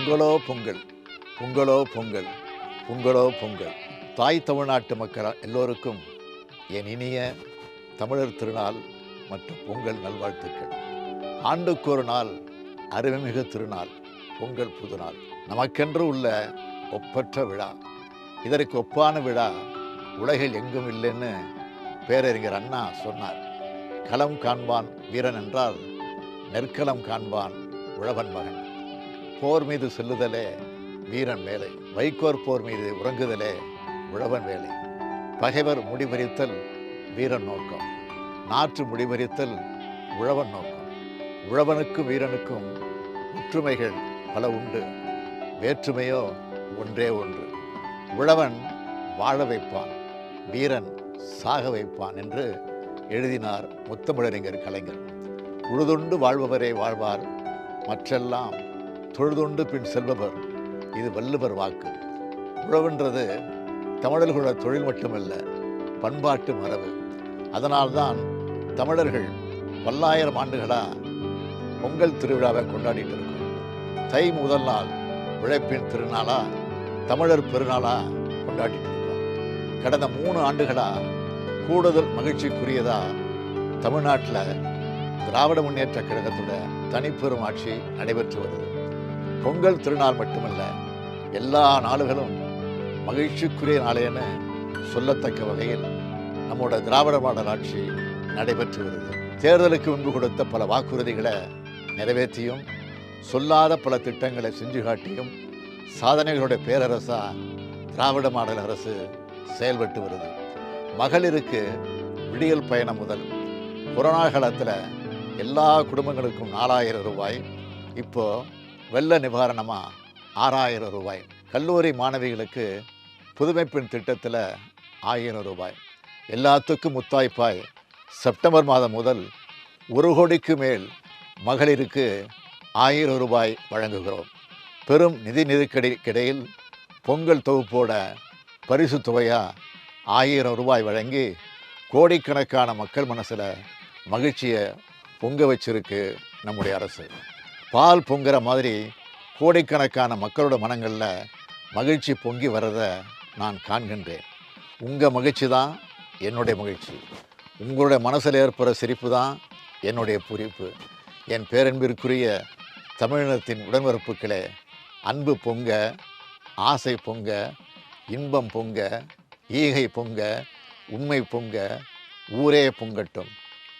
பொங்கலோ பொங்கல், பொங்கலோ பொங்கல், பொங்கலோ பொங்கல். தாய் தமிழ்நாட்டு மக்கள் எல்லோருக்கும் என் இனிய தமிழர் திருநாள் மற்றும் பொங்கல் நல்வாழ்த்துக்கள். ஆண்டுக்கு ஒரு நாள் அருமைமிகு திருநாள் பொங்கல் புதுநாள். நமக்கென்று உள்ள ஒப்பற்ற விழா. இதற்கு ஒப்பான விழா உலகில் எங்கும் இல்லைன்னு பேரறிஞர் அண்ணா சொன்னார். களம் காண்பான் வீரன் என்றால் நெற்களம் காண்பான் உழவன் மகன். போர் மீது செல்லுதலே வீரன் வேலை, வைக்கோற் போர் மீது உறங்குதலே உழவன் வேலை. பகைவர் முடிவறித்தல் வீரன் நோக்கம், நாற்று முடிவறித்தல் உழவன் நோக்கம். உழவனுக்கும் வீரனுக்கும் ஒற்றுமைகள் பல உண்டு, வேற்றுமையோ ஒன்றே ஒன்று. உழவன் வாழ வைப்பான், வீரன் சாக வைப்பான் என்று எழுதினார் முத்தமிழறிஞர் கலைஞர். உழுதுண்டு வாழ்பவரே வாழ்வார், மற்றெல்லாம் தொழுதுண்டு பின் செல்பவர். இது வள்ளுவர் வாக்கு. உழவுன்றது தமிழர்களோட தொழில் மட்டுமல்ல, பண்பாட்டு மரபு. அதனால்தான் தமிழர்கள் பல்லாயிரம் ஆண்டுகளாக பொங்கல் திருவிழாவை கொண்டாடிட்டு இருக்கோம். தை முதல் நாள் உழைப்பின் திருநாளா, தமிழர் பெருநாளா கொண்டாடிட்டு இருக்கோம். கடந்த 3 ஆண்டுகளாக கூடுதல் மகிழ்ச்சிக்குரியதா தமிழ்நாட்டில் திராவிட முன்னேற்ற கழகத்தோட தனிப்பெரும் ஆட்சி நடைபெற்று வருது. பொங்கல் திருநாள் மட்டுமல்ல, எல்லா நாளுகளும் மகிழ்ச்சிக்குரிய நாளேன்னு சொல்லத்தக்க வகையில் நம்மோட திராவிட மாடல் ஆட்சி நடைபெற்று வருது. தேர்தலுக்கு முன்பு கொடுத்த பல வாக்குறுதிகளை நிறைவேற்றியும், சொல்லாத பல திட்டங்களை செஞ்சு காட்டியும் சாதனைகளுடைய பேரரசா திராவிட மாடல் அரசு செயல்பட்டு வருது. மகளிருக்கு விடியல் பயணம் முதல் கொரோனா காலத்தில் எல்லா குடும்பங்களுக்கும் 4000 ரூபாய், இப்போது வெள்ள நிவாரணமாக 6000 ரூபாய். கல்லூரி மாணவிகளுக்கு புதுமைப்பெண் திட்டத்தில் 1000 ரூபாய். எல்லாத்துக்கும் முத்தாய்ப்பாய் செப்டம்பர் மாதம் முதல் 1 கோடிக்கு மேல் மகளிருக்கு 1000 ரூபாய் வழங்குகிறோம். பெரும் நிதி நெருக்கடிக்கிடையில் பொங்கல் தொகுப்போட பரிசு தொகையாக 1000 ரூபாய் வழங்கி கோடிக்கணக்கான மக்கள் மனசில் மகிழ்ச்சியை பொங்க வச்சிருக்கு நம்முடைய அரசு. பால் பொங்குற மாதிரி கோடிக்கணக்கான மக்களோட மனங்களில் மகிழ்ச்சி பொங்கி வர்றதை நான் காண்கின்றேன். உங்கள் மகிழ்ச்சி தான் என்னுடைய மகிழ்ச்சி, உங்களுடைய மனசில் ஏற்படுற சிரிப்பு தான் என்னுடைய பூரிப்பு. என் பேரன்பிற்குரிய தமிழினத்தின் உடன்பிறப்புகளே, அன்பு பொங்க, ஆசை பொங்க, இன்பம் பொங்க, ஈகை பொங்க, உண்மை பொங்க, ஊரே பொங்கட்டும்.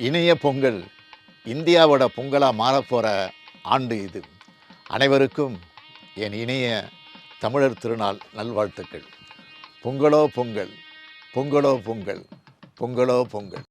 இனிய பொங்கல் இந்தியாவோட பொங்கலாக மாறப்போகிற ஆண்டு இது. அனைவருக்கும் என் இனிய தமிழர் திருநாள் நல்வாழ்த்துக்கள். பொங்கலோ பொங்கல், பொங்கலோ பொங்கல், பொங்கலோ பொங்கல்.